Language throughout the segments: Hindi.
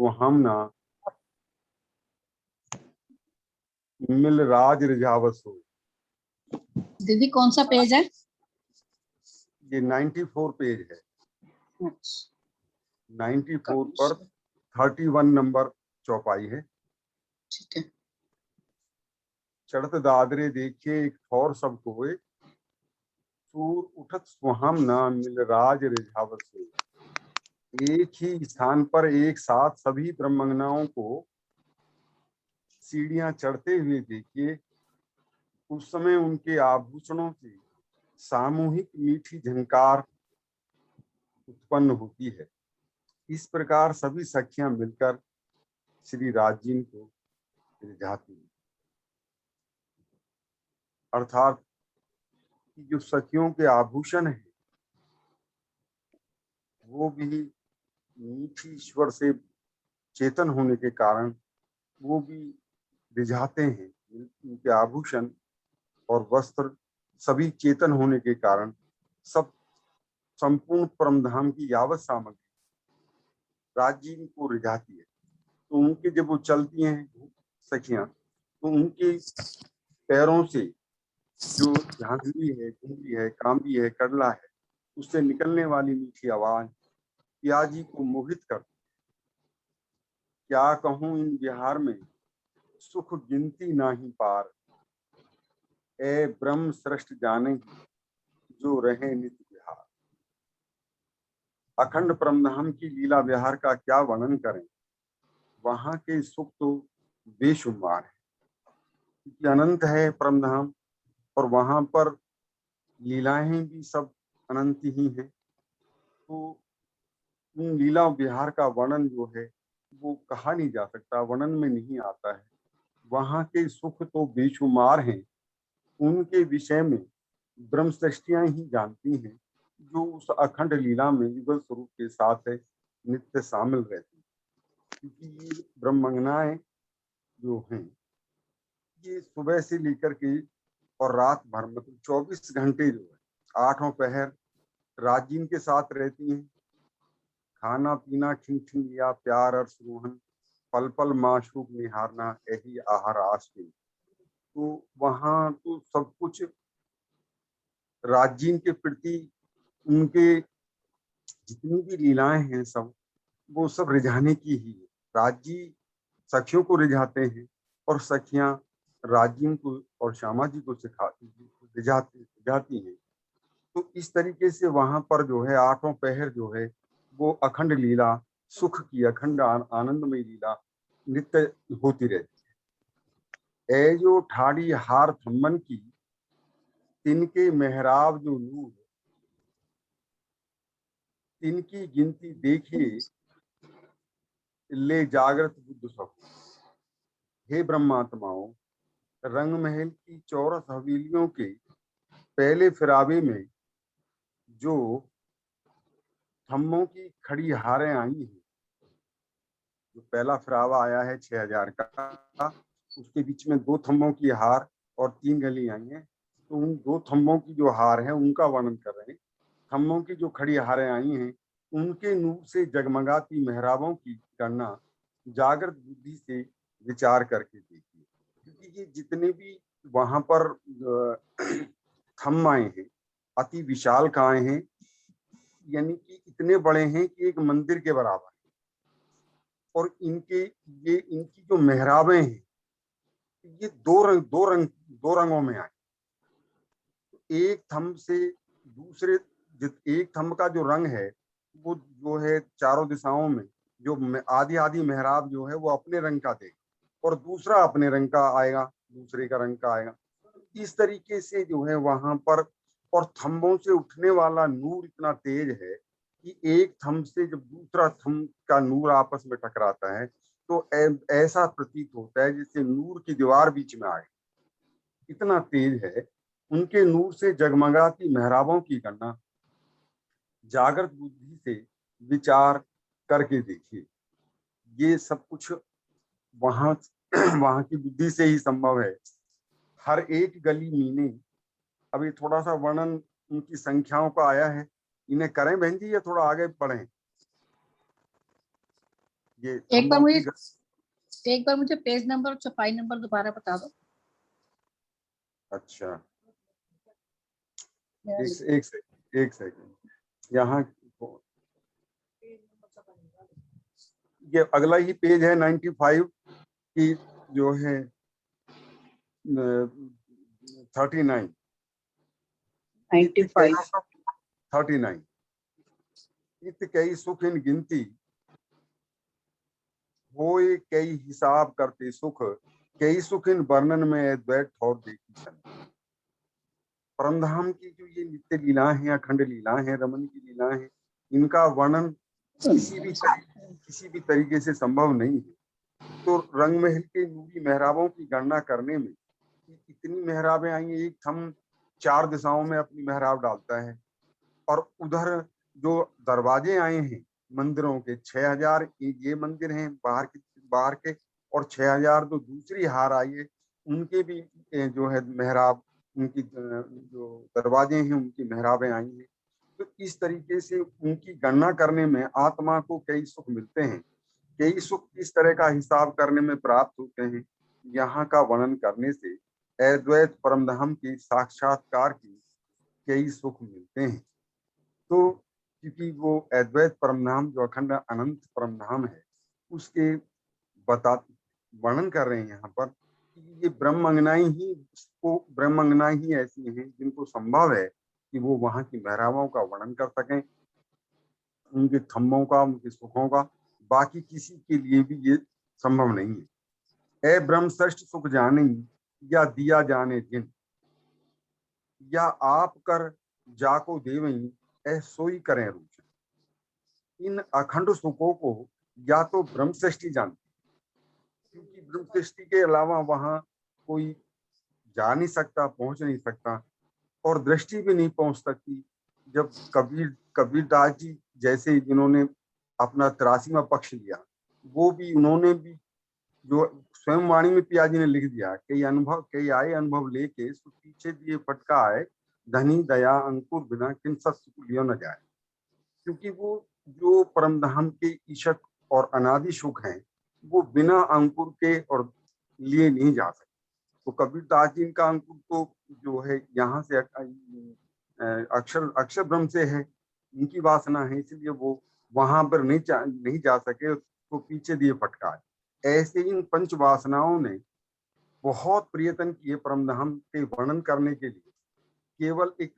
सुहामना मिल राज रिझावसो। दीदी कौन सा पेज है? ये 94 पेज है। अच्छा, 94 पर 31 नंबर चौपाई है। ठीक है। चढ़त दादरे देखिए एक ठौर सब कोय, सूर उठत सुहामना मिल राज रिझावसो। एक ही स्थान पर एक साथ सभी ब्रह्मंगनाओं को सीढ़ियां चढ़ते हुए देखिए। उस समय उनके आभूषणों से सामूहिक मीठी झंकार उत्पन्न होती है। इस प्रकार सभी सखियां मिलकर श्री राजीव को रिझाती हैं। अर्थात जो सखियों के आभूषण हैं वो भी मीठी ईश्वर से चेतन होने के कारण वो भी रिझाते हैं। उनके आभूषण और वस्त्र सभी चेतन होने के कारण सब संपूर्ण परमधाम की यावत सामग्री राजीव को रिझाती है। तो उनके जब वो चलती हैं सखियां तो उनके पैरों से जो झांझरी है, घुंघरी है, कांबी है, कड़ला है, उससे निकलने वाली मीठी आवाज पियाजी को मोहित करती। क्या कहूं इन बिहार में सुख गिनती नाही पार, ए ब्रह्म सृष्ट जाने जो रहे नित्य विहार। अखंड परमधाम की लीला विहार का क्या वर्णन करें, वहां के सुख तो बेशुमार है, क्योंकि अनंत है परमधाम और वहां पर लीलाएं भी सब अनंत ही हैं। तो उन लीला विहार का वर्णन जो है वो कहा नहीं जा सकता, वर्णन में नहीं आता है। वहां के सुख तो बेशुमार हैं, उनके विषय में ब्रह्म सृष्टियां ही जानती हैं जो उस अखंड लीला में युगल स्वरूप के साथ है नित्य शामिल रहती हैं। क्योंकि ये ब्रह्मंगनाएं जो हैं ये सुबह से लेकर के और रात भर मतलब 24 घंटे जो है आठों पहर राजीव के साथ रहती हैं। खाना पीना खिन खिन लिया प्यार और सुरोहन, पल पल माशूक निहारना यही आहार आस्ते। तो वहां तो सब कुछ राजीव के प्रति उनके जितनी भी लीलाएं हैं सब वो सब रिझाने की ही है। राजी सखियों को रिझाते हैं और सखियां राजीव को और श्यामा जी को रिझाती हैं। तो इस तरीके से वहां पर जो है आठों पहर जो है वो अखंड लीला सुख की अखंड आनंदमय लीला नित्य होती रहती है। ए जो ठाड़ी हार थम्मन की, तिनके मेहराब जो नूर, तिनकी गिनती देखिए ले जागृत बुद्ध सब। हे ब्रह्मात्माओं, रंग महल की चौरस हवेलियों के पहले फिरावे में जो थम्मों की खड़ी हारें आई हैं, जो पहला फिरावा आया है 6000 का, उसके बीच में 2 थम्बों की हार और 3 गली आई हैं। तो उन 2 थम्बों की जो हार है उनका वर्णन कर रहे हैं। थम्बों की जो खड़ी हारें आई हैं उनके नूर से जगमगाती मेहराबों की गणना जागृत बुद्धि से विचार करके देखिए। क्योंकि ये जितने भी वहां पर थम्ब आए हैं अति विशाल काय हैं, यानी कि इतने बड़े हैं कि एक मंदिर के बराबर। और इनकी जो मेहराबें हैं ये दो रंगों में आए। एक थंब से दूसरे एक थंब का जो रंग है वो जो है चारों दिशाओं में जो आधी आधी मेहराब जो है वो अपने रंग का देगा और दूसरा अपने रंग का आएगा, दूसरे का रंग का आएगा। इस तरीके से जो है वहां पर और थंबों से उठने वाला नूर इतना तेज है कि एक थंब से जब दूसरा थंब का नूर आपस में टकराता है तो ऐसा प्रतीत होता है जैसे नूर की दीवार बीच में आ गई, इतना तेज है। उनके नूर से जगमगाती मेहराबों की गणना जागृत बुद्धि से विचार करके देखिए। ये सब कुछ वहां वहां की बुद्धि से ही संभव है। हर एक गली मीने, अभी थोड़ा सा वर्णन उनकी संख्याओं का आया है, इन्हें करें बहन जी या थोड़ा आगे बढ़ें? ये एक बार थंबों की मुझे पेज नंबर और छपाई नंबर दोबारा बता दो। अच्छा, मेरा एक सेकंड यहाँ ये अगला ही पेज है 95 की जो है 39 39 इत कई सुख इन गिनती होए कई हिसाब करते सुख कई सुख इन वर्णन में अद्वैत ठौर देखी सन। परमधाम की जो ये नित्य लीलाएं हैं, अखंड लीलाएं हैं, रमन की लीलाएं हैं, इनका वर्णन किसी भी तरीके से संभव नहीं है। तो रंग महल के नूरी मेहराबों की गणना करने में इतनी मेहराबें आई, एक थम 4 दिशाओं में अपनी मेहराब डालता है, और उधर जो दरवाजे आए हैं मंदिरों के 6000 ये मंदिर हैं बाहर के, और 6000 जो दूसरी हार आई है उनके भी जो है मेहराब, उनकी जो दरवाजे हैं उनकी मेहराबें आई हैं। तो इस तरीके से उनकी गणना करने में आत्मा को कई सुख मिलते हैं, कई सुख इस तरह का हिसाब करने में प्राप्त होते हैं। यहाँ का वर्णन करने से अद्वैत परमधाम की साक्षात्कार की कई सुख मिलते हैं। तो क्योंकि वो अद्वैत परमधाम जो अखंड अनंत परमधाम है उसके बता वर्णन कर रहे हैं यहाँ पर कि ये ब्रह्मांगनाएं ही ऐसी हैं जिनको संभव है कि वो वहां की मेहराबों का वर्णन कर सकें, उनके थम्बों का, उनके सुखों का। बाकी किसी के लिए भी ये संभव नहीं है। ए ब्रह्म श्रेष्ठ सुख जाने या दिया जाने जिन, या आप कर जाको देवई ए सोई करें रूचन। इन अखंड सुखों को या तो ब्रह्म सृष्टि जानती, क्योंकि ब्रह्म सृष्टि के अलावा वहां कोई जा नहीं सकता, पहुंच नहीं सकता, और दृष्टि भी नहीं पहुंच सकती। जब कबीरदास जी जैसे जिन्होंने अपना 83वां पक्ष लिया, वो भी उन्होंने भी जो स्वयं वाणी में पियाजी ने लिख दिया, कई आए अनुभव लेके पीछे दिए फटका आए, धनी दया अंकुर बिना किन सत्सुख लियो न जाए। क्योंकि वो जो परमधाम के ईशक और अनादि सुख हैं वो बिना अंकुर के और लिए नहीं जा सकते। तो कबीरदास जी का अंकुर तो जो है यहाँ से अक्षर ब्रह्म से है, उनकी वासना है, इसलिए वो वहां पर नहीं जा सके, तो पीछे दिए फटका। ऐसे इन पंच वासनाओं ने बहुत प्रयत्न किए परमधाम के वर्णन करने के लिए। केवल एक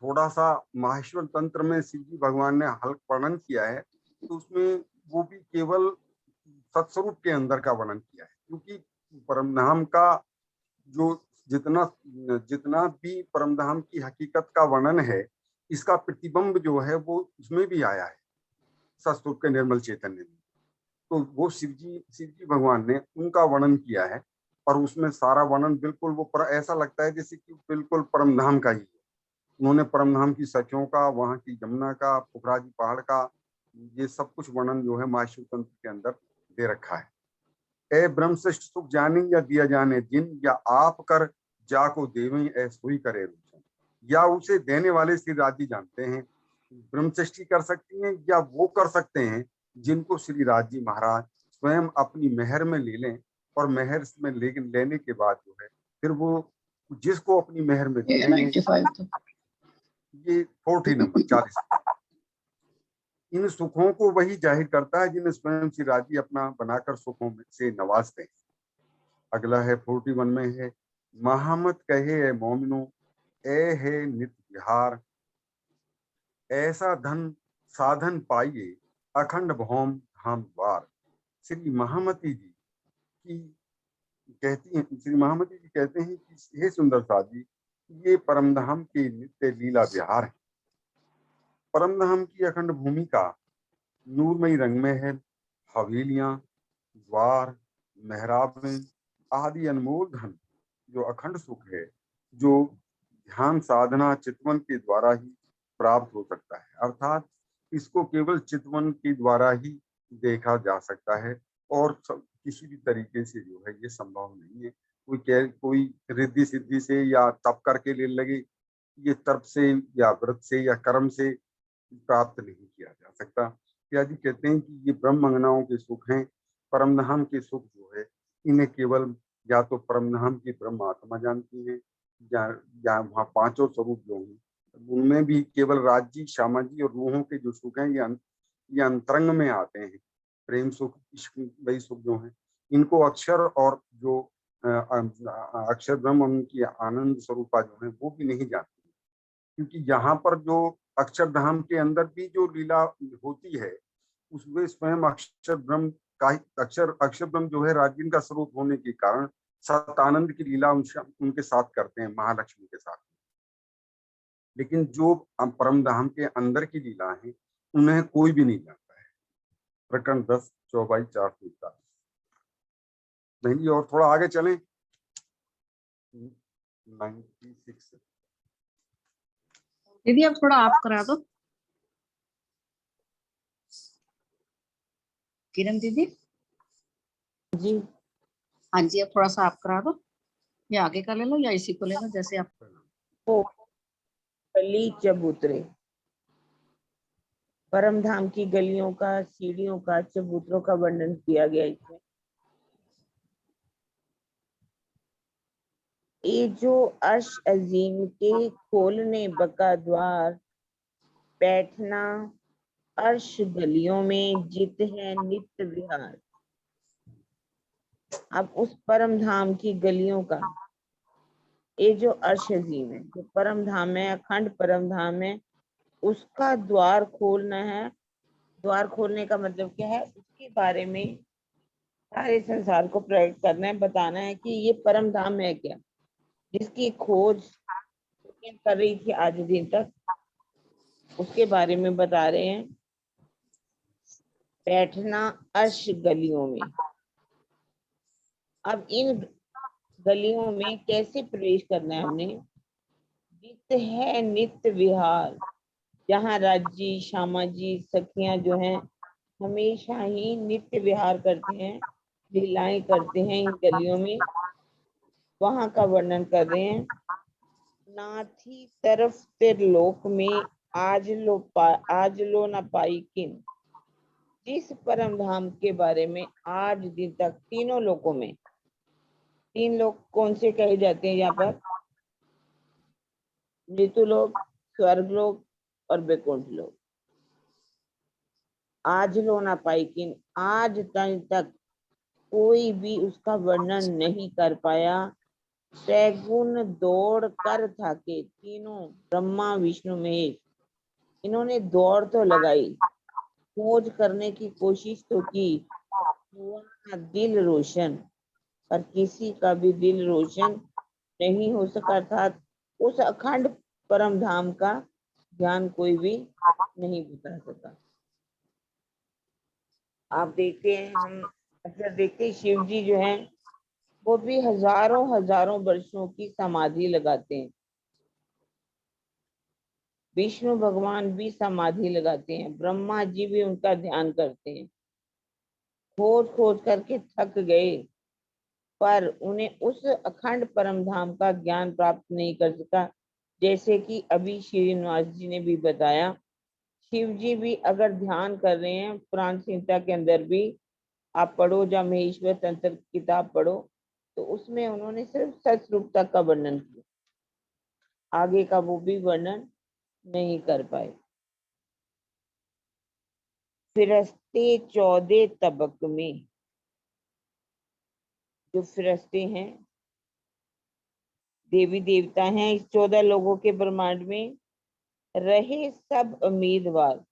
थोड़ा सा माहेश्वर तंत्र में शिव जी भगवान ने हल्क वर्णन किया है, तो उसमें वो भी केवल सत्स्वरूप के अंदर का वर्णन किया है। क्योंकि परमधाम का जो जितना भी परमधाम की हकीकत का वर्णन है, इसका प्रतिबिंब जो है वो उसमें भी आया है, सत्स्वरूप के निर्मल चैतन्य में। तो वो शिव जी भगवान ने उनका वर्णन किया है, और उसमें सारा वर्णन बिल्कुल वो ऐसा लगता है जैसे कि बिल्कुल परमधाम का ही है। उन्होंने परमधाम की सखियों का, वहां की जमुना का, फुकराजी पहाड़ का, ये सब कुछ वर्णन जो है माहेश्वर तंत्र के अंदर दे रखा है। ए ब्रह्म श्रेष्ठ सुख जाने या दिया जाने जिन, या आप कर जाको देवें ए सोई करे रूचन। या उसे देने वाले श्री राजी जानते हैं, ब्रह्म सृष्टि कर सकती हैं, या वो कर सकते हैं जिनको श्री राज जी महाराज स्वयं अपनी मेहर में ले लें, और मेहर में लेने के बाद जो है फिर वो जिसको अपनी मेहर में दे देंगे। ये 40 नंबर 40। इन सुखों को वही जाहिर करता है जिन्हें स्वयं श्री राजी अपना बनाकर सुखों में से नवाजते हैं। अगला है 41 में है, महामत कहे ए मोमिनो ए है नित्य विहार, ऐसा धन साधन पाइए अखंड भौम धाम द्वार। श्री महामती जी कहते हैं कि हे सुंदर साजी, ये परमधाम के नित्य लीला विहार है। परमधाम की अखंड भूमि का नूरमयी रंग महल, हवेलियां, द्वार, मेहराबें आदि अनमोल धन जो अखंड सुख है, जो ध्यान साधना चितवन के द्वारा ही प्राप्त हो सकता है। अर्थात इसको केवल चितवन के द्वारा ही देखा जा सकता है, और किसी भी तरीके से जो है ये संभव नहीं है। कोई रिद्धि सिद्धि से या तप करके ले लगे, ये तप से या व्रत से या कर्म से प्राप्त नहीं किया जा सकता। इत्यादि कहते हैं कि ये ब्रह्मंगनाओं के सुख हैं। परमधाम के सुख जो है इन्हें केवल या तो परमधाम की ब्रह्म आत्मा जानती है, या वहाँ पांचों स्वरूप जो हैं उनमें भी केवल राज्य, सामाजी और रूहों के जो सुख हैं ये अंतरंग में आते हैं। प्रेम सुख, वही सुख जो है इनको अक्षर और जो अक्षर ब्रह्म उनकी आनंद स्वरूपा जो है वो भी नहीं जानती, क्योंकि यहाँ पर जो अक्षरधाम के अंदर भी जो लीला होती है उसमें स्वयं अक्षर ब्रह्म का अक्षर ब्रह्म जो है राजगिन का स्वरूप होने के कारण सतानंद की लीला उनके साथ करते हैं, महालक्ष्मी के साथ। लेकिन जो परम धाम के अंदर की लीला है उन्हें कोई भी नहीं जानता है। प्रकरण 10 चौपाई 441। नहीं जी, और थोड़ा आगे चलें। 96। दीदी अब थोड़ा आप करा दो। किरण दीदी जी हाँ जी, अब थोड़ा सा आप करा दो, या आगे का ले लो या इसी को ले लो, जैसे आप। वो गली चबूतरे, परम धाम की गलियों का, सीढ़ियों का, चबूतरों का वर्णन किया गया इसमें। ये जो अर्श अजीम के खोलने बका द्वार, बैठना अर्श गलियों में जित है नित्य विहार। अब उस परम धाम की गलियों का, ये जो अर्श अजीम है, जो परम धाम है, अखंड परम धाम है, उसका द्वार खोलना है। द्वार खोलने का मतलब क्या है? उसके बारे में सारे संसार को प्रकट करना है, बताना है कि ये परम धाम है क्या, जिसकी खोज कर रही थी आज दिन तक, उसके बारे में बता रहे हैं। बैठना अर्श गलियों में। अब इन गलियों में कैसे प्रवेश करना है हमने? नित्य है नित्य विहार, जहाँ राज्य, श्यामाजी, सखियां जो हैं हमेशा ही नित्य विहार करते हैं, लीलाएं करते हैं इन गलियों में, वहां का वर्णन कर रहे हैं। नाथी तरफ त्रिलोक में आज लो न पाई किन। जिस परम धाम के बारे में आज दिन तक तीनों लोकों में, तीन लोक कौन से कहे जाते हैं यहाँ पर? मृत्युलोक, स्वर्गलोक और वैकुंठ लोक। आज लो ना पाई किन, आज तक कोई भी उसका वर्णन नहीं कर पाया। सैगुन दौड़ कर थाके तीनों, ब्रह्मा विष्णु महेश, इन्होंने दौड़ तो लगाई, खोज करने की कोशिश तो की, हुआ ना दिल रोशन, पर किसी का भी दिल रोशन नहीं हो सका था। उस अखंड परम धाम का ज्ञान कोई भी नहीं बता सका। आप देखते हैं, हम अक्सर देखते हैं शिव जी जो हैं वो भी हजारों हजारों वर्षों की समाधि लगाते हैं। विष्णु भगवान भी समाधि लगाते हैं, ब्रह्मा जी भी उनका ध्यान करते हैं। खोज खोज करके थक गए, पर उन्हें उस अखंड परम धाम का ज्ञान प्राप्त नहीं कर सका। जैसे कि अभी श्रीनिवास जी ने भी बताया, शिव जी भी अगर ध्यान कर रहे हैं, पुराण संहिता के अंदर भी आप पढ़ो, या महेश्वर तंत्र किताब पढ़ो, तो उसमें उन्होंने सिर्फ सतरूपता का वर्णन किया, आगे का वो भी वर्णन नहीं कर पाए। फिरस्ते 14 तबक में, जो फिरस्ते हैं देवी देवता हैं इस 14 लोगों के ब्रह्मांड में, रहे सब उम्मीदवार,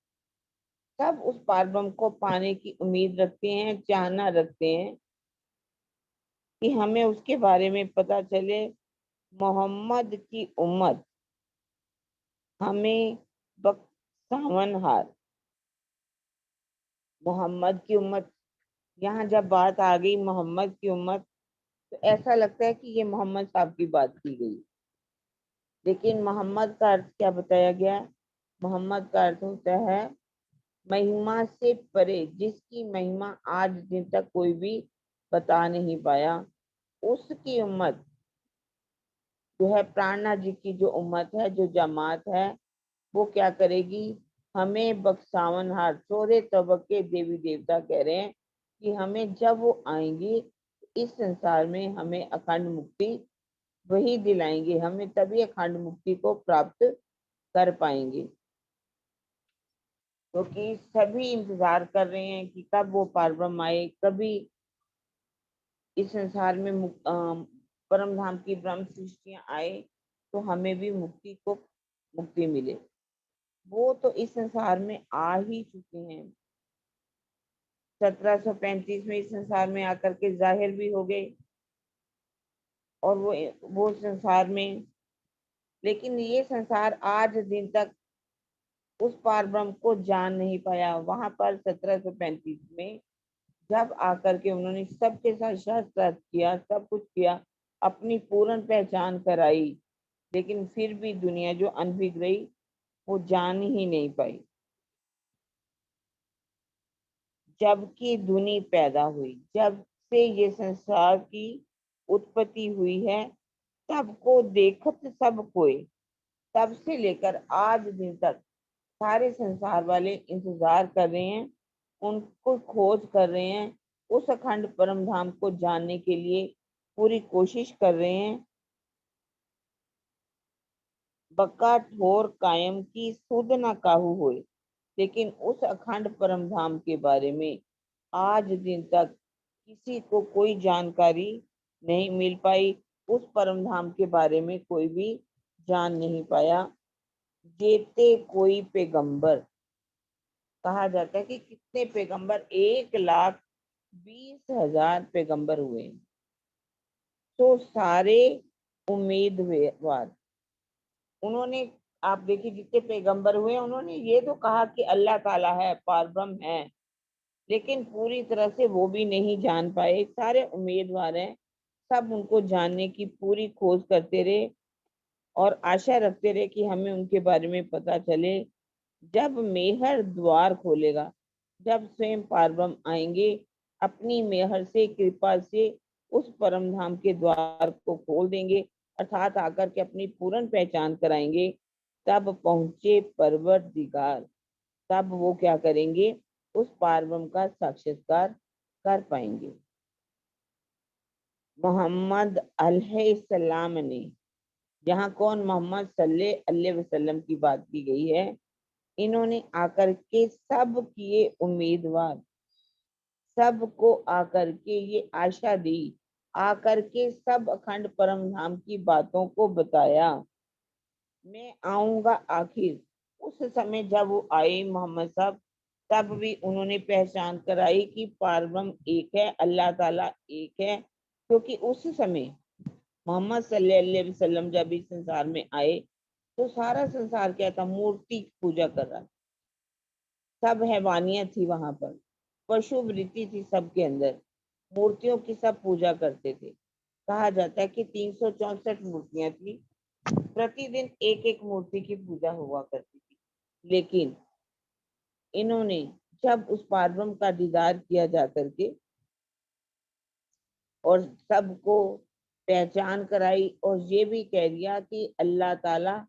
सब उस पारब्रह्म को पाने की उम्मीद रखते हैं, चाहना रखते हैं कि हमें उसके बारे में पता चले। मोहम्मद की उम्मत हमें बख्शावन हार। मोहम्मद की उम्मत, यहाँ जब बात आ गई मोहम्मद की उम्मत, तो ऐसा लगता है कि ये मोहम्मद साहब की बात की गई, लेकिन मोहम्मद का अर्थ क्या बताया गया? मोहम्मद का अर्थ होता है महिमा से परे, जिसकी महिमा आज दिन तक कोई भी बता नहीं पाया। उसकी उम्मत जो है, प्राणनाथ जी की जो उम्मत है, जो जमात है, वो क्या करेगी? हमें बख्शावनहार 14 तबके देवी देवता कह रहे हैं कि हमें जब वो आएंगे इस संसार में हमें अखंड मुक्ति वही दिलाएंगे, हमें तभी अखंड मुक्ति को प्राप्त कर पाएंगे। क्योंकि सभी इंतजार कर रहे हैं कि कब वो पारब्रह्म आए, कभी इस संसार में परम धाम की ब्रह्म सृष्टियां आए तो हमें भी मुक्ति मिले। वो तो इस संसार में आ ही चुके हैं, 1735 में इस संसार में आकर के जाहिर भी हो गए और वो संसार में, लेकिन ये संसार आज दिन तक उस पार ब्रह्म को जान नहीं पाया। वहां पर 1735 में जब आकर के उन्होंने सबके साथ शास्त्रार्थ किया, सब कुछ किया, अपनी पूर्ण पहचान कराई, लेकिन फिर भी दुनिया जो अनभिज्ञ रही वो जान ही नहीं पाई। जबकि दुनिया पैदा हुई, जब से ये संसार की उत्पत्ति हुई है, तब को देखत सब कोई, तब से लेकर आज दिन तक सारे संसार वाले इंतजार कर रहे हैं, उनको खोज कर रहे हैं, उस अखंड परम धाम को जानने के लिए पूरी कोशिश कर रहे हैं। बक्का ठोर कायम की सुध न काहू होए, लेकिन उस अखंड परम धाम के बारे में आज दिन तक किसी को कोई जानकारी नहीं मिल पाई। उस परम धाम के बारे में कोई भी जान नहीं पाया। जेते कोई पैगंबर, कहा जाता है कि कितने पैगंबर, 1,20,000 पैगंबर हुए, तो सारे उम्मीदवार उन्होंने, आप देखिए जितने पैगंबर हुए उन्होंने ये तो कहा कि अल्लाह ताला है, पारब्रह्म है, लेकिन पूरी तरह से वो भी नहीं जान पाए। सारे उम्मीदवार हैं, सब उनको जानने की पूरी खोज करते रहे और आशा रखते रहे कि हमें उनके बारे में पता चले। जब मेहर द्वार खोलेगा, जब स्वयं पारब्रह्म आएंगे, अपनी मेहर से, कृपा से उस परम धाम के द्वार को खोल देंगे, अर्थात आकर के अपनी पूर्ण पहचान कराएंगे, तब पहुंचे परवरदिगार, तब वो क्या करेंगे, उस पारब्रह्म का साक्षात्कार कर पाएंगे। मोहम्मद अलैहिस्सलाम ने, यहाँ कौन, मोहम्मद सल्लल्लाहु अलैहि वसल्लम की बात की गई है, इन्होंने आकर के सब किए उम्मीदवार, सबको आकर के ये आशा दी, आकर के सब अखंड परम धाम की बातों को बताया। मैं आऊंगा आखिर, उस समय जब वो आए मोहम्मद साहब, तब भी उन्होंने पहचान कराई कि पारब्रह्म एक है, अल्लाह ताला एक है। क्योंकि उस समय मोहम्मद सल्लल्लाहु अलैहि वसल्लम जब इस संसार में आए तो सारा संसार क्या था, मूर्ति पूजा कर रहा था, सब हैवानियत थी वहां पर, पशु वृत्ति थी सबके अंदर, मूर्तियों की सब पूजा करते थे। कहा जाता है कि 364 मूर्तियां थी, प्रतिदिन एक एक मूर्ति की पूजा हुआ करती थी। लेकिन इन्होंने जब उस पारब्रह्म का दीदार किया जा करके और सबको पहचान कराई और ये भी कह दिया कि अल्लाह ताला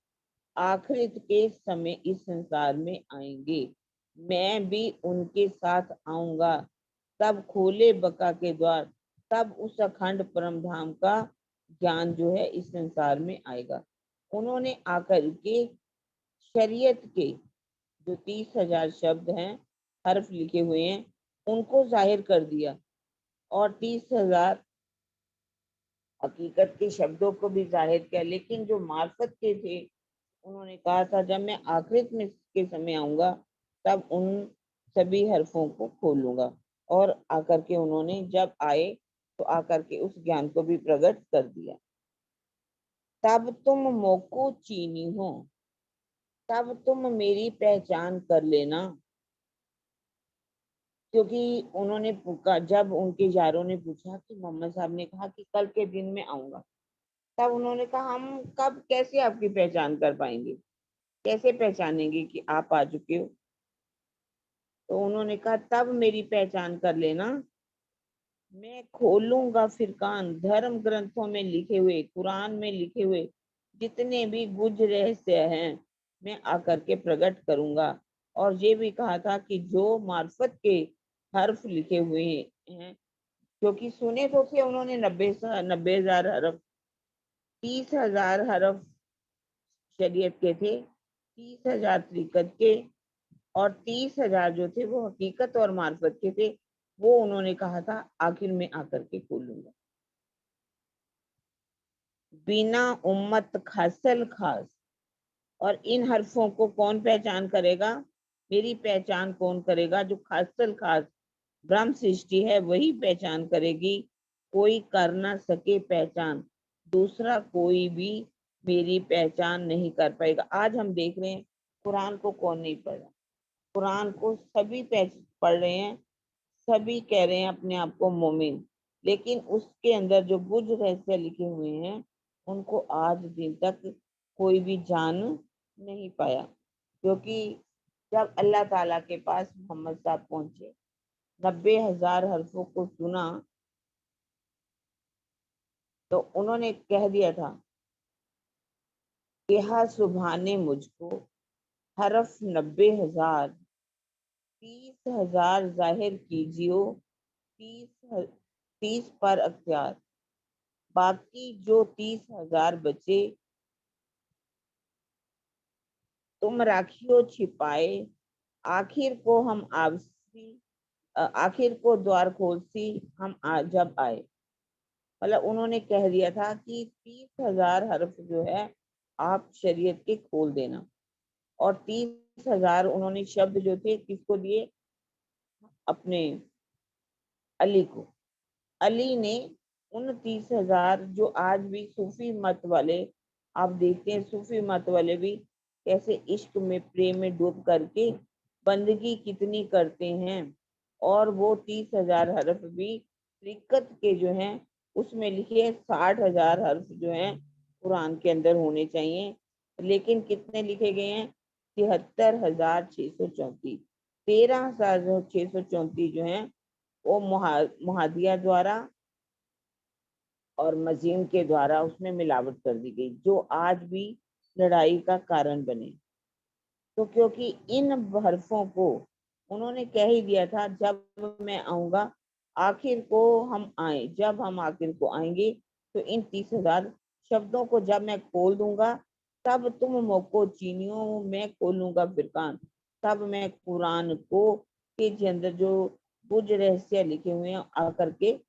आखिरत के समय इस संसार में आएंगे, मैं भी उनके साथ आऊंगा, तब खोले बका के द्वार, तब उस अखंड परम धाम का ज्ञान जो है इस संसार में आएगा। उन्होंने आकर के शरीयत के जो 30,000 शब्द हैं, हर्फ लिखे हुए हैं, उनको जाहिर कर दिया और 30,000 हकीकत के शब्दों को भी जाहिर किया। लेकिन जो मार्फत के थे, उन्होंने कहा था जब मैं आखिरत में के समय आऊंगा तब उन सभी हरफों को खोलूंगा, और आकर के उन्होंने जब आए तो आकर के उस ज्ञान को भी प्रकट कर दिया। तब तुम मोको चीनी हो, तब तुम मेरी पहचान कर लेना। क्योंकि उन्होंने जब उनके यारों ने पूछा कि मोहम्मद साहब ने कहा कि कल के दिन में आऊंगा, तब उन्होंने कहा हम कब कैसे आपकी पहचान कर पाएंगे, कैसे पहचानेंगे कि आप आ चुके हो। तो उन्होंने कहा तब मेरी पहचान कर लेना, मैं खोलूंगा फिरकान, धर्म ग्रंथों में लिखे हुए, कुरान में लिखे हुए जितने भी गुज रहस्य हैं, मैं आकर के प्रकट करूंगा। और ये भी कहा था कि जो मार्फत के हर्फ लिखे हुए हैं, क्योंकि सुने तो थे उन्होंने 90,000 हरफ, 30,000 हरफ शरीयत के थे, 30,000 तरीकत के, और 30,000 जो थे वो हकीकत और मार्फत के थे। वो उन्होंने कहा था आखिर में आकर के खोलूंगा। बिना उम्मत खासल खास, और इन हरफों को कौन पहचान करेगा? मेरी पहचान कौन करेगा? जो खासल खास ब्रह्म सृष्टि है वही पहचान करेगी। कोई कर ना सके पहचान, दूसरा कोई भी मेरी पहचान नहीं कर पाएगा। आज हम देख रहे हैं कुरान को कौन नहीं पढ़ रहा? कुरान को सभी पढ़ रहे हैं, सभी कह रहे हैं अपने आप को मोमिन, लेकिन उसके अंदर जो गुज रहस्य लिखे हुए हैं उनको आज दिन तक कोई भी जान नहीं पाया। क्योंकि जब अल्लाह ताला के पास मोहम्मद साहब पहुंचे, 90,000 हरफों को सुना, तो उन्होंने कह दिया था कहा सुबह ने मुझको हरफ 90,000, 30,000 जाहिर कीजियो, 30 पर अख्तियार, बाकी जो 30,000 बचे तुम राखियो छिपाए, आखिर को हम आपसी, आखिर को द्वार खोलसी हम जब आए। मतलब उन्होंने कह दिया था कि 30,000 हर्फ जो है आप शरीयत के खोल देना, और 30,000 उन्होंने शब्द जो थे किसको दिए? अपने अली को। अली ने उन 30,000 जो आज भी सूफी मत वाले, आप देखते हैं सूफी मत वाले भी कैसे इश्क में प्रेम में डूब करके बंदगी कितनी करते हैं, और वो 30,000 हर्फ भी तरीकत के जो हैं उसमें लिखे 60,000 हर्फ जो हैं कुरान के अंदर होने चाहिए, लेकिन कितने लिखे गए हैं? 73,634। 13,634 जो हैं वो मुहादिया द्वारा और मजीम के द्वारा उसमें मिलावट कर दी गई, जो आज भी लड़ाई का कारण बने। तो क्योंकि इन हरफों को उन्होंने कह ही दिया था जब मैं आऊंगा, आखिर को हम आए, जब हम आखिर को आएंगे तो इन 30,000 शब्दों को जब मैं खोल दूंगा, तब तुम मोको चीनियों मैं खोलूंगा फिरकान, तब मैं कुरान को के अंदर जो बुझ रहस्य लिखे हुए हैं आकर के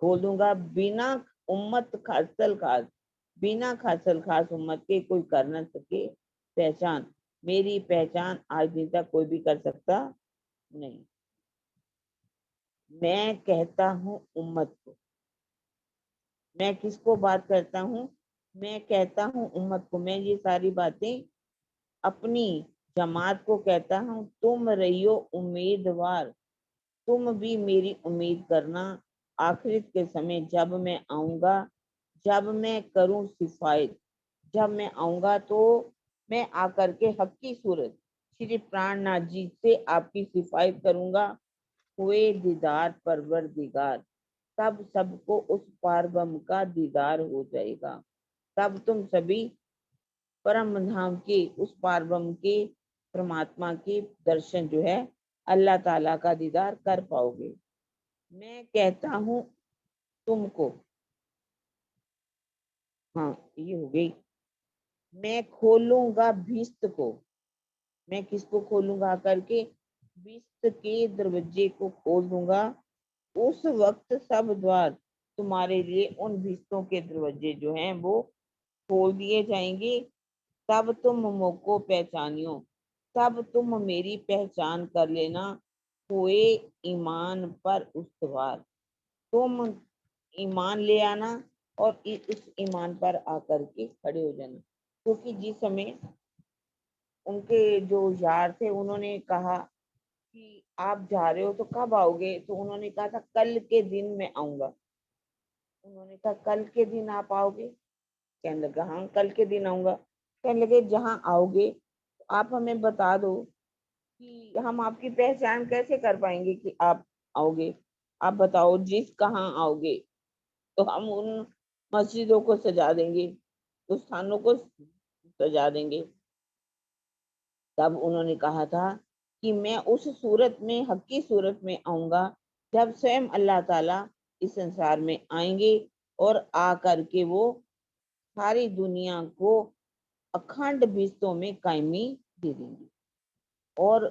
खोल दूंगा। बिना उम्मत खासल खास, बिना खासल खास उम्मत के कोई कर न सके पहचान, मेरी पहचान आज दिन तक कोई भी कर सकता नहीं। मैं कहता हूँ उम्मत को, मैं किसको बात करता हूँ? मैं कहता हूँ उम्मत को। मैं ये सारी बातें अपनी जमात को कहता हूँ। तुम रहियो उम्मीदवार, तुम भी मेरी उम्मीद करना, आखिरत के समय जब मैं आऊंगा, जब मैं करूं सिफायत, जब मैं आऊंगा तो मैं आकर के हक की सूरत श्री प्राणनाथ जी से आपकी सिफायत करूंगा। हुए दीदार परवरदिगार, तब सबको उस पारब्रह्म का दीदार हो जाएगा। तब तुम सभी परम धाम के उस पारब्रह्म के परमात्मा के दर्शन जो है अल्लाह ताला का दीदार कर पाओगे। मैं कहता हूँ तुमको, हाँ ये हो गई। मैं खोलूंगा भिस्त को, मैं किसको खोलूंगा? करके भिस्त के दरवाजे को खोल दूंगा। उस वक्त सब द्वार तुम्हारे लिए उन भिस्तों के दरवाजे जो हैं वो खोल दिए जाएंगे। तब तुम मुझको पहचानियो, तब तुम मेरी पहचान कर लेना। हुए ईमान पर उस्तवार, तुम ईमान ले आना और उस ईमान पर आकर के खड़े हो जाना। क्योंकि जिस समय उनके जो यार थे उन्होंने कहा कि आप जा रहे हो तो कब आओगे? तो उन्होंने कहा था कल के दिन मैं आऊंगा। उन्होंने कहा कल के दिन आप आओगे? कहने लगा हाँ कल के दिन आऊंगा। कहने लगे जहाँ आओगे आप हमें बता दो कि हम आपकी पहचान कैसे कर पाएंगे कि आप आओगे। आप बताओ जिस कहाँ आओगे, तो हम उन मस्जिदों को सजा देंगे, उस स्थानों को सजा देंगे। तब उन्होंने कहा था कि मैं उस सूरत में, हक़ी सूरत में आऊंगा जब स्वयं अल्लाह ताला इस संसार में आएंगे और आ करके वो सारी दुनिया को अखंड बिस्तों में कायमी दे देंगे। और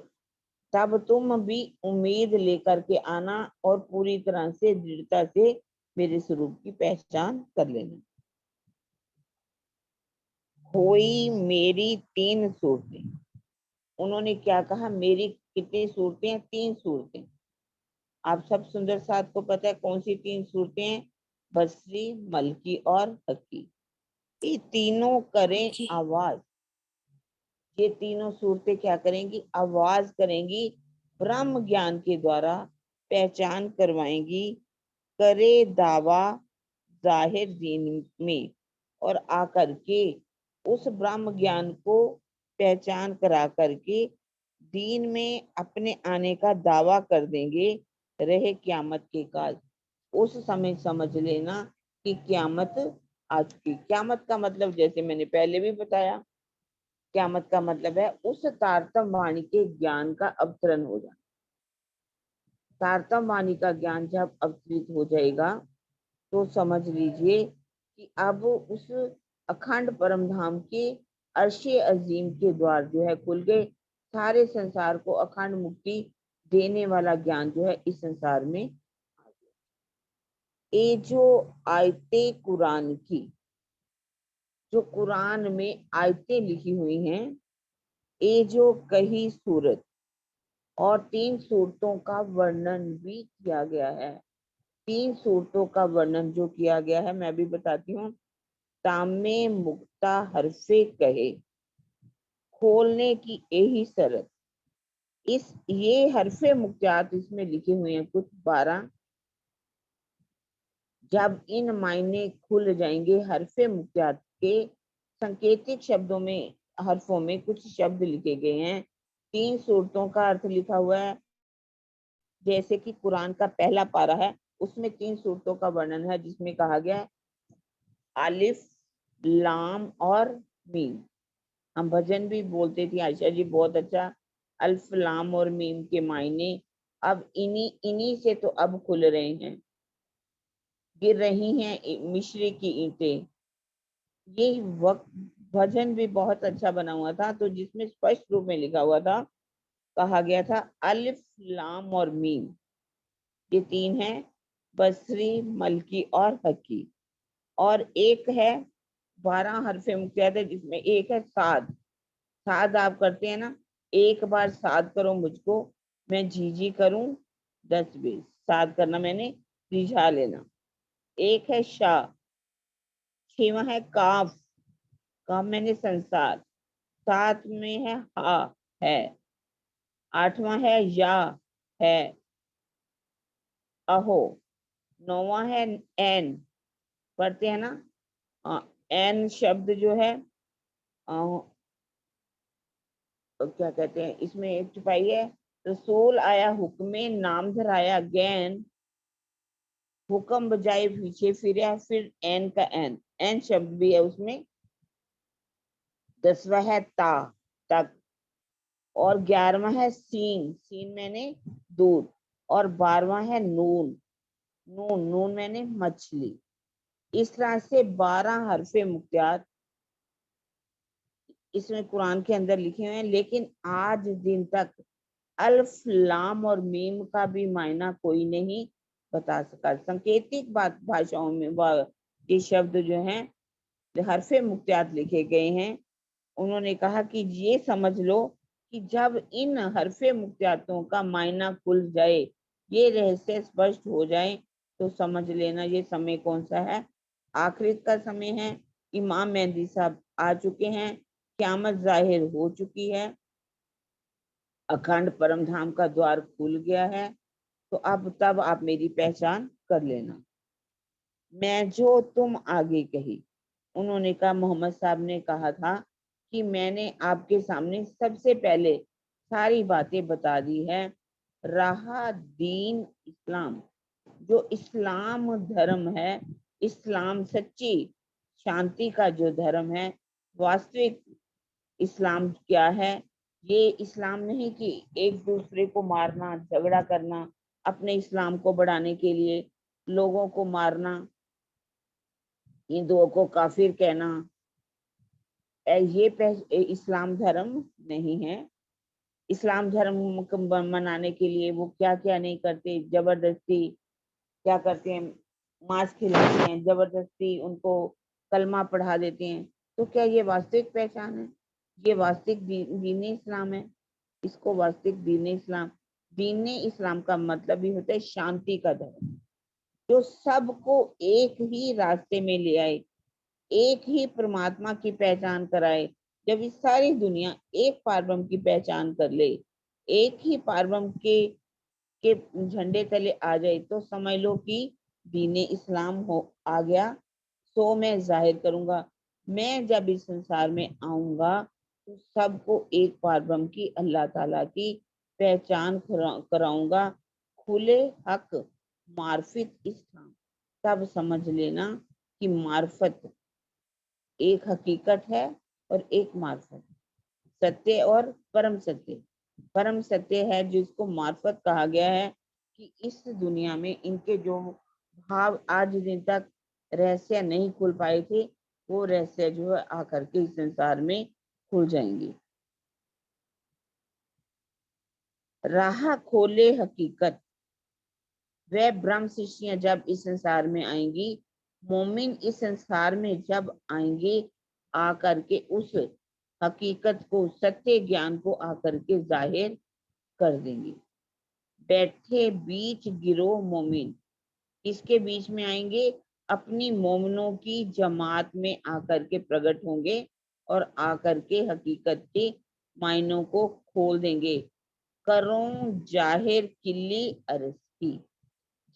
तब तुम भी उम्मीद लेकर के आना और पूरी तरह से दृढ़ता से मेरे स्वरूप की पहचान कर लेना। कोई मेरी 3 सूरतें, उन्होंने क्या कहा, मेरी कितनी सूरतें हैं? 3 सूरतें। आप सब सुंदर साथ को पता है कौन सी 3 सूरतें हैं? बसरी, मलकी और हकी। ये तीनों करें जी। आवाज। ये तीनों सूरतें क्या करेंगी? आवाज करेंगी, ब्रह्म ज्ञान के द्वारा पहचान करवाएंगी, करे दावा जाहिर दीन में, और आकर के उस ब्रह्म ज्ञान को पहचान करा करके दीन में अपने आने का दावा कर देंगे। रहे क्यामत के काल, उस समय समझ लेना कि क्यामत आ चुकी। क्यामत का मतलब जैसे मैंने पहले भी बताया, क्यामत का मतलब है उस तारतम वाणी के ज्ञान का अवतरण हो जाना। तारतम वाणी का ज्ञान जब अवतरित हो जाएगा तो समझ लीजिए कि अब उस अखंड परम धाम के अर्शे अजीम के द्वार जो है खुल गए। सारे संसार को अखंड मुक्ति देने वाला ज्ञान जो है इस संसार में आ गया। ये जो आयतें कुरान की, जो कुरान में आयतें लिखी हुई हैं, ये जो कही सूरत और 3 सूरतों का वर्णन भी किया गया है। 3 सूरतों का वर्णन जो किया गया है मैं भी बताती हूँ। तामे मुक्ता हरफे कहे, खोलने की यही शरत। इस ये हरफे मुक्तियात इसमें लिखे हुए हैं कुछ 12। जब इन मायने खुल जाएंगे हरफे मुक्तियात के, संकेतिक शब्दों में, हरफों में कुछ शब्द लिखे गए हैं। 3 सूरतों का अर्थ लिखा हुआ है। जैसे कि कुरान का पहला पारा है, उसमें 3 सूरतों का वर्णन है, जिसमें कहा गया है अलिफ, लाम और मीम। हम भजन भी बोलते थे आयशा जी, बहुत अच्छा। अल्फ, लाम और मीम के मायने अब इन्हीं से तो अब खुल रहे हैं। गिर रही हैं मिश्री की ईंटें। ये वक्त भजन भी बहुत अच्छा बना हुआ था, तो जिसमें स्पष्ट रूप में लिखा हुआ था, कहा गया था अलिफ, लाम और मीम, ये 3 हैं, बसरी, मलकी और हकी। और एक है 12 हरफे मुक्तियात है, जिसमें एक है साद। साद आप करते हैं ना, एक बार साद करो मुझको, मैं जी करूं 10 बीस। साद करना मैंने रिझा लेना। एक है शाह, 6वां है काफ, काफ मैंने संसार। 7 में है हा, है। 8वां है या, है, अहो। 9वां है एन, पढ़ते हैं ना, एन शब्द जो है क्या कहते हैं, इसमें एक छुपाई है। रसूल आया हुक्मे नाम धराया गैन, हुक्म बजाए पीछे फिर एन का एन शब्द भी है उसमें। 10वां है ता, तक। और 11वां है सीन, सीन मैंने दूध। और 12वां है नून, नून, नून मैंने मछली। इस तरह से 12 हरफे मुक्तियात इसमें कुरान के अंदर लिखे हुए हैं। लेकिन आज दिन तक अल्फ, लाम और मीम का भी मायना कोई नहीं बता सका। सांकेतिक भाषाओं में ये शब्द जो हैं, हरफे मुक्तियात लिखे गए हैं। उन्होंने कहा कि ये समझ लो कि जब इन हरफे मुक्तियातों का मायना खुल जाए, ये रहस्य स्पष्ट हो जाए, तो समझ लेना ये समय कौन सा है? आखिरत का समय है। इमाम मेहदी साहब आ चुके हैं, क़यामत जाहिर हो चुकी है, अखंड परम धाम का द्वार खुल गया है। तो अब तब आप मेरी पहचान कर लेना। मैं जो तुम आगे कही, उन्होंने कहा, मोहम्मद साहब ने कहा था कि मैंने आपके सामने सबसे पहले सारी बातें बता दी है। रहा दीन इस्लाम, जो इस्लाम धर्म है, इस्लाम सच्ची शांति का जो धर्म है, वास्तविक इस्लाम क्या है? ये इस्लाम नहीं कि एक दूसरे को मारना, झगड़ा करना, अपने इस्लाम को बढ़ाने के लिए लोगों को मारना, हिंदुओं को काफिर कहना, इस्लाम धर्म नहीं है। इस्लाम धर्म को मनाने के लिए वो क्या क्या नहीं करते, जबरदस्ती क्या करते हैं, मांस खिलाते हैं, जबरदस्ती उनको कलमा पढ़ा देते हैं। तो क्या ये वास्तविक पहचान है? ये वास्तविक दीन इस्लाम है? इसको वास्तविक दीन इस्लाम का मतलब ही होता है शांति का धर्म, जो सबको एक ही रास्ते में ले आए, एक ही परमात्मा की पहचान कराए। जब इस सारी दुनिया एक पारब्रह्म की पहचान कर ले, एक ही पारब्रह्म के झंडे तले आ जाए, तो समझ लो कि दीने इस्लाम हो आ गया। सो मैं जाहिर करूंगा, मैं जब इस संसार में आऊंगा तो सबको एक पारब्रह्म की, अल्लाह ताला की पहचान कराऊंगा। खुले हक मार्फत इस्लाम, तब समझ लेना कि मार्फत एक हकीकत है और एक मार्फत, सत्य और परम सत्य। परम सत्य है जिसको मार्फत कहा गया है कि इस दुनिया में इनके जो भाव आज दिन तक रहस्य नहीं खुल पाए थे, वो रहस्य जो है आकर के इस संसार में खुल जाएंगे। राह खोले हकीकत, वह ब्रह्म सृष्टियां जब इस संसार में आएंगी, मोमिन इस संसार में जब आएंगे, आकर के उस हकीकत को, सत्य ज्ञान को आकर के जाहिर कर देंगे। बैठे बीच गिरोह मोमिन, इसके बीच में आएंगे, अपनी मोमिनों की जमात में आकर के प्रकट होंगे और आकर के हकीकत के मायनों को खोल देंगे। करों जाहिर किल्ली अरस की,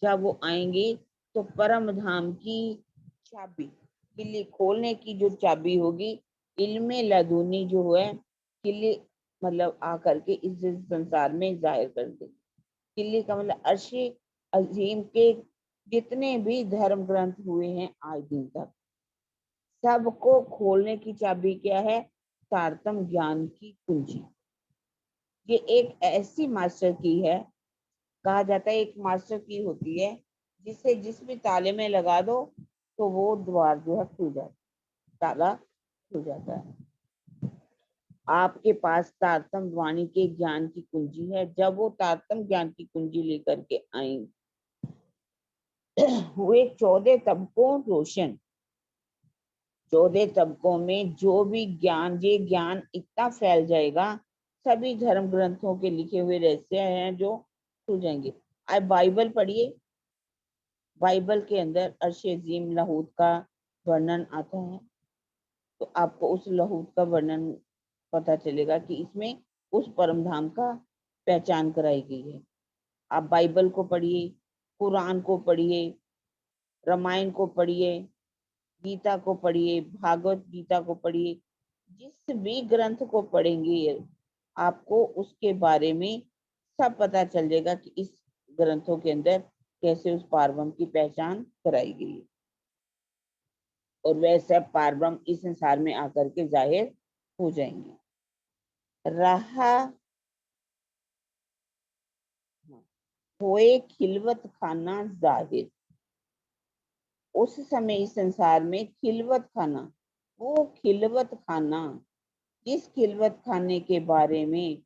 जब वो आएंगे तो परम धाम की चाबी, किल्ली खोलने की जो चाबी होगी, इल्मे लदूनी जो है, किल्ली मतलब आकर के इस संसार में जाहिर कर दे। किल्ली का मतलब अर्शे अजीम के जितने भी धर्म ग्रंथ हुए हैं आज दिन तक, सबको खोलने की चाबी क्या है? तारतम ज्ञान की कुंजी। ये एक ऐसी मास्टर की है, कहा जाता है एक मास्टर की होती है जिसे जिस भी ताले में लगा दो तो वो द्वार जो है खुल जाता, ताला खुल जाता है। आपके पास तारतम वाणी के ज्ञान की कुंजी है। जब वो तारतम ज्ञान की कुंजी लेकर के आई, हुए 14 तबकों रोशन। 14 तबकों में जो भी ज्ञान, ये ज्ञान इतना फैल जाएगा, सभी धर्म ग्रंथों के लिखे हुए रहस्य हैं जो खुल जाएंगे। आप बाइबल पढ़िए, बाइबल के अंदर अर्श अजीम लाहूत का वर्णन आता है, तो आपको उस लाहूत का वर्णन पता चलेगा कि इसमें उस परम धाम का पहचान कराई गई है। आप बाइबल को पढ़िए, कुरान को पढ़िए, रामायण को पढ़िए, गीता को पढ़िए, भागवत गीता को पढ़िए, जिस भी ग्रंथ को पढ़ेंगे आपको उसके बारे में सब पता चल जाएगा कि इस ग्रंथों के अंदर कैसे उस पारब्रह्म की पहचान कराई गई है, और वह सब पारब्रह्म इस संसार में आकर के जाहिर हो जाएंगे। रहा होए खिलवत खाना जाहिर, उस समय इस संसार में खिलवत खाना, वो खिलवत खाना, जिस खिलवत खाने के बारे में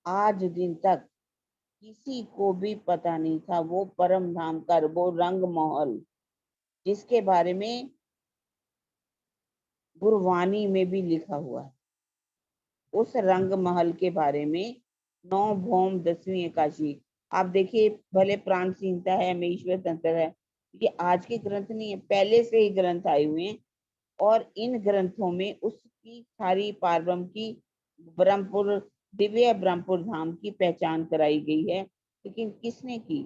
आज दिन तक किसी को भी पता नहीं था, वो परम धाम का वो रंग महल, जिसके बारे में गुरवाणी में भी लिखा हुआ है। उस रंग महल के बारे में 9 भौम 10वीं एकादशी, आप देखिए, भले प्राण संहिता है, में ईश्वर तंत्र है, ये आज के ग्रंथ नहीं है, पहले से ही ग्रंथ आए हुए हैं। और इन ग्रंथों में उसकी सारी पारब्रह्म की, ब्रह्मपुर, दिव्य ब्रह्मपुर धाम की पहचान कराई गई है। लेकिन किसने की?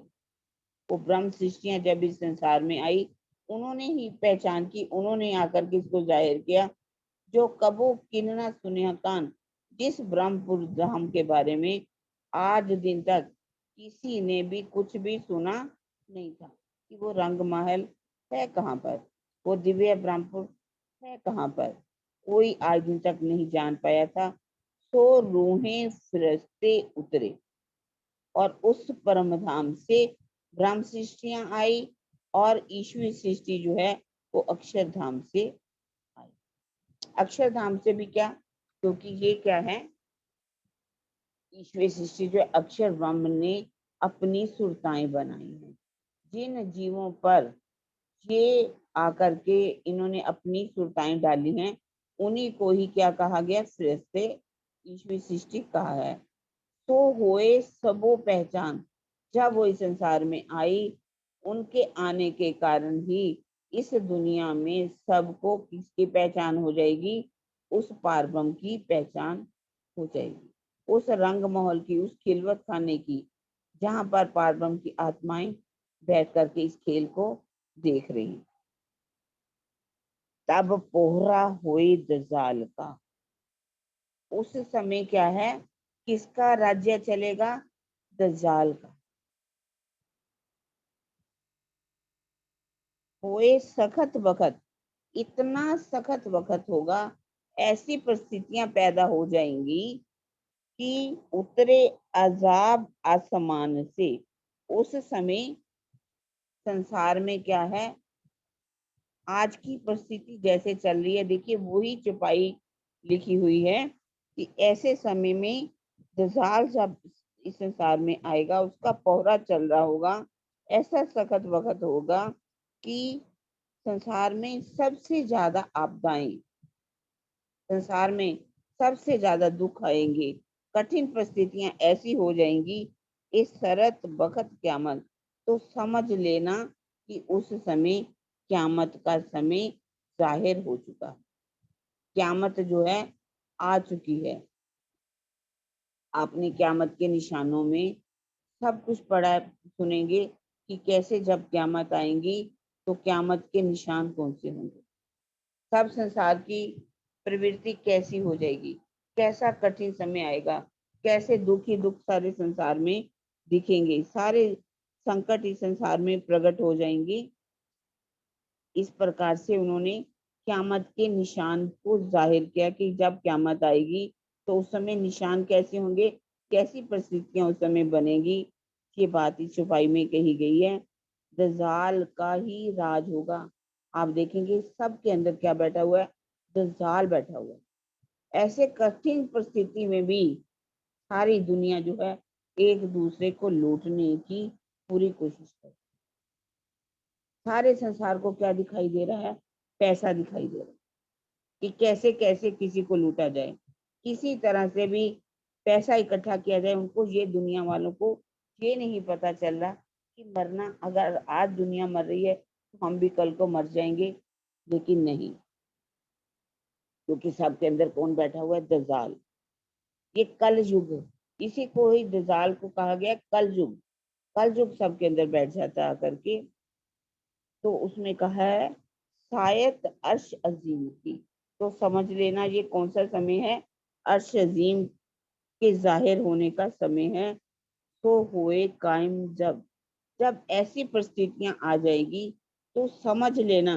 वो ब्रह्म सृष्टियां जब इस संसार में आई, उन्होंने ही पहचान की, उन्होंने आकर के इसको जाहिर किया। जो कबो किन्ना सुनिया कान, जिस ब्रह्मपुर धाम के बारे में आज दिन तक किसी ने भी कुछ भी सुना नहीं था कि वो रंग महल है कहाँ पर, वो दिव्य ब्रह्मपुर है कहाँ पर, कोई आज दिन तक नहीं जान पाया था। सो रूहें फरिश्ते उतरे और उस परम धाम से ब्रह्म सृष्टियां आई और ईश्वरी सृष्टि जो है वो अक्षरधाम से आई। अक्षरधाम से भी क्या, क्योंकि ये क्या है, ईश्वरी सृष्टि जो अक्षर ब्रह्म ने अपनी सुरताएं बनाई हैं। जिन जीवों पर ये आकर के इन्होंने अपनी सुरताएं डाली हैं, उन्हीं को ही क्या कहा गया, फरिश्ते ईश्वरी सृष्टि कहा है। तो होए सबो पहचान, जब वो इस संसार में आई, उनके आने के कारण ही इस दुनिया में सबको किसकी पहचान हो जाएगी, उस पारब्रह्म की पहचान हो जाएगी, उस रंग महल की, उस खिलवत खाने की, जहां पर पारब्रह्म की आत्माएं बैठ करके इस खेल को देख रही। तब पोहरा होए दजाल का, उस समय क्या है, किसका राज्य चलेगा, दज्जाल का। होए सखत वक्त, इतना सखत वक्त होगा, ऐसी परिस्थितियां पैदा हो जाएंगी कि उतरे अजाब आसमान से। उस समय संसार में क्या है, आज की परिस्थिति जैसे चल रही है, देखिए वही चौपाई लिखी हुई है कि ऐसे समय में दज्जाल जब इस संसार में आएगा, उसका पहरा चल रहा होगा, ऐसा सखत वक्त होगा कि संसार में सबसे ज्यादा आपदाएं, संसार में सबसे ज्यादा दुख आएंगे, कठिन परिस्थितियां ऐसी हो जाएंगी, इस शरत वक्त क्यामत। तो समझ लेना कि उस समय क्यामत का समय जाहिर हो चुका, क्यामत जो है आ चुकी है। आपने क्यामत के निशानों में सब कुछ पढ़ा है, सुनेंगे कि कैसे जब क्यामत आएंगी तो क्यामत के निशान कौन से होंगे, सब संसार की प्रवृत्ति कैसी हो जाएगी, कैसा कठिन समय आएगा, कैसे दुख ही दुख सारे संसार में दिखेंगे, सारे संकट इस संसार में प्रकट हो जाएंगे। इस प्रकार से उन्होंने क्यामत के निशान को जाहिर किया कि जब क्यामत आएगी तो उस समय निशान कैसे होंगे, कैसी परिस्थितियां उस समय बनेगी। ये बात इस छुपाई में कही गई है। दज्जाल का ही राज होगा। आप देखेंगे सबके अंदर क्या बैठा हुआ है, दज्जाल बैठा हुआ है। ऐसे कठिन परिस्थिति में भी सारी दुनिया जो है एक दूसरे को लूटने की पूरी कोशिश कर, सारे संसार को क्या दिखाई दे रहा है, पैसा दिखाई दे रहा है कि कैसे कैसे किसी को लूटा जाए, किसी तरह से भी पैसा इकट्ठा किया जाए। उनको, ये दुनिया वालों को ये नहीं पता चल रहा कि मरना, अगर आज दुनिया मर रही है तो हम भी कल को मर जाएंगे, लेकिन नहीं, क्योंकि सबके अंदर कौन बैठा हुआ है, दज्जाल। ये कल युग, इसी को ही दज्जाल को कहा गया कल युग। कल युग सबके अंदर बैठ जाता है आकर के। तो उसमें कहा है शायद अर्श अजीम की, तो समझ लेना ये कौन सा समय है, अर्श अजीम के जाहिर होने का समय है। तो हुए कायम, जब जब ऐसी परिस्थितियां आ जाएगी तो समझ लेना,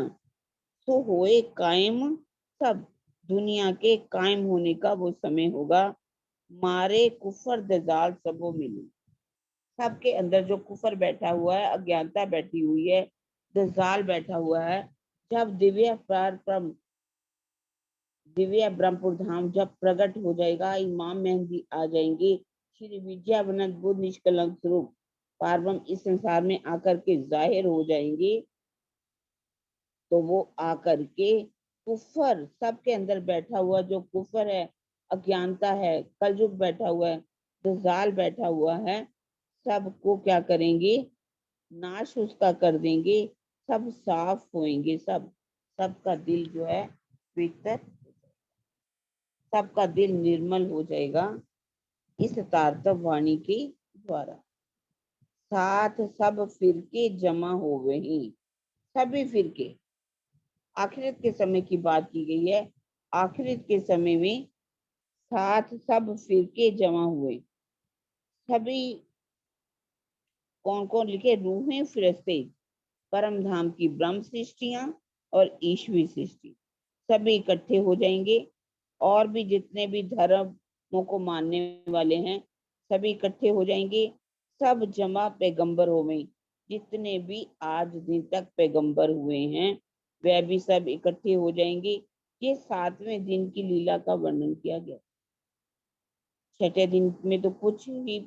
तो हुए कायम, सब दुनिया के कायम होने का वो समय होगा। मारे कुफर दजाल सबो मिली, सबके अंदर जो कुफर बैठा हुआ है, अज्ञानता बैठी हुई है, दजाल बैठा हुआ है। जब दिव्य ब्रह्मपुर धाम जब प्रकट हो जाएगा, इमाम मेहंदी आ जाएंगे, श्री विद्यावनंद बुद्ध निष्कलंक स्वरूप पारब्रह्म इस संसार में आकर के जाहिर हो जाएंगे। तो वो आकर के कुफर, सबके अंदर बैठा हुआ जो कुफर है, अज्ञानता है, कलयुग बैठा हुआ है, दजाल बैठा हुआ है, सबको क्या करेंगे, नाश उसका कर देंगे। सब साफ होएंगे, सब, सबका दिल जो है पवित्र, सबका दिल निर्मल हो जाएगा इस तारतम वाणी के द्वारा। साथ सब फिरके जमा हो गए, सभी फिरके, आखिरत के समय की बात की गई है। आखिरत के समय में साथ सब फिरके जमा हुए, सभी कौन कौन लिखे, रूहें फरिश्ते, परम धाम की ब्रह्म सृष्टियां और ईश्वरी सृष्टि, सभी इकट्ठे हो जाएंगे। और भी जितने भी धर्म को मानने वाले हैं सभी इकट्ठे हो जाएंगे। सब जमा पैगंबर हो गए, जितने भी आज दिन तक पैगंबर हुए हैं वह भी सब इकट्ठे हो जाएंगे। ये 7वें दिन की लीला का वर्णन किया गया। 6ठे दिन में तो कुछ ही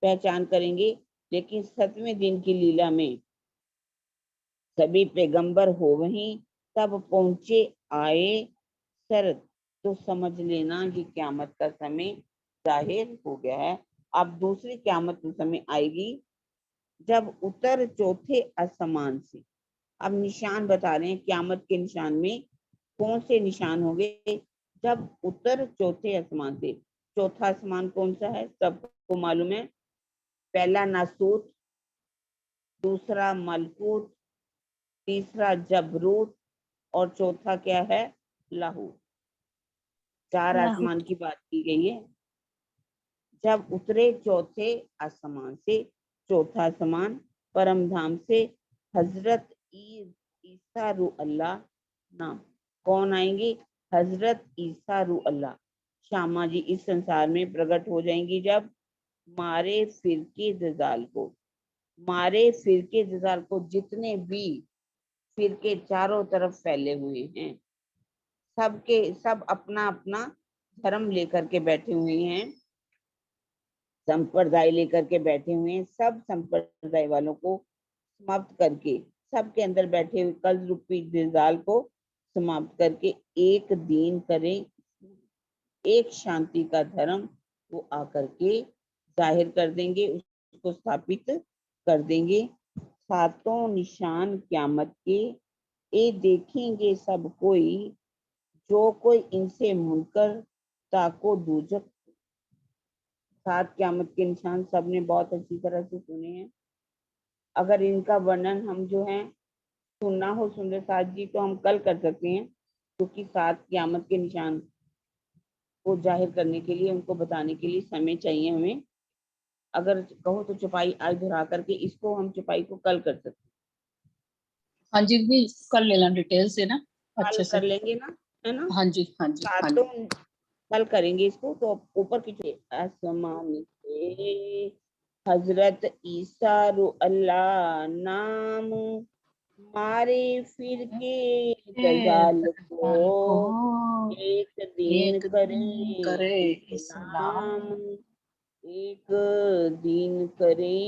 पहचान करेंगे, लेकिन 7वें दिन की लीला में सभी पैगंबर हो वहीं तब पहुंचे आए शरत। तो समझ लेना ये क्यामत का समय जाहिर हो गया है। अब दूसरी क्यामत का समय आएगी जब उतर चौथे आसमान से। अब निशान बता रहे हैं क्यामत के निशान में कौन से निशान होंगे। जब उतर चौथे आसमान से, चौथा आसमान कौन सा है सबको मालूम है। पहला नासूत, दूसरा मलकूत, तीसरा जबरूत और चौथा क्या है लाहूत। 4 आसमान की बात की गई है। जब उतरे चौथे आसमान से, चौथा आसमान परम धाम से हजरत ईसा रू अल्लाह नाम। कौन आएंगे? हजरत ईसा रू अल्लाह श्यामा जी इस संसार में प्रकट हो जाएंगी। जब मारे फिरके दजाल को, मारे फिरके दजाल को, जितने भी फिरके चारों तरफ फैले हुए हैं सबके सब अपना अपना धर्म लेकर के बैठे हुए हैं, संप्रदाय लेकर के बैठे हुए हैं। सब संप्रदाय वालों को समाप्त करके, सबके अंदर बैठे हुए कल रूपी दजाल को समाप्त करके एक दीन करें, एक शांति का धर्म वो आकर के जाहिर कर देंगे, उसको स्थापित कर देंगे। 7 निशान क्यामत के ये देखेंगे सब कोई, जो कोई इनसे मुनकर ताको दूजक। 7 क्यामत के निशान सबने बहुत अच्छी तरह से सुने हैं। अगर इनका वर्णन हम जो है सुनना हो सुंदर साथ जी तो हम कल कर सकते हैं, क्योंकि 7 क्यामत के निशान को जाहिर करने के लिए, उनको बताने के लिए समय चाहिए हमें। अगर कहो तो चौपाई आज दोहरा करके इसको हम चौपाई को कल कर सकते हैं। हाँ जी भी कर लेना डिटेल से ना कल अच्छे से। कर लेंगे ना, है ना। हाँ जी हाँ जी हाँ सातों जी। कल करेंगे इसको। तो ऊपर की आसमान से हजरत ईसा रू अल्लाह नाम, मारे फिर के दजाल को एक दिन करे इस्लाम, एक दिन करे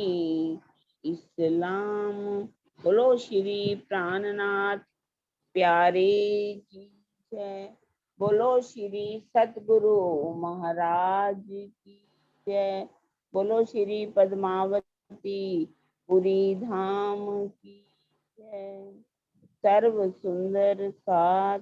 इस्लाम। बोलो श्री प्राणनाथ प्यारे की जय। बोलो श्री सतगुरु महाराज की जय। बोलो श्री पद्मावती पुरी धाम की जय। सर्व सुंदर साथ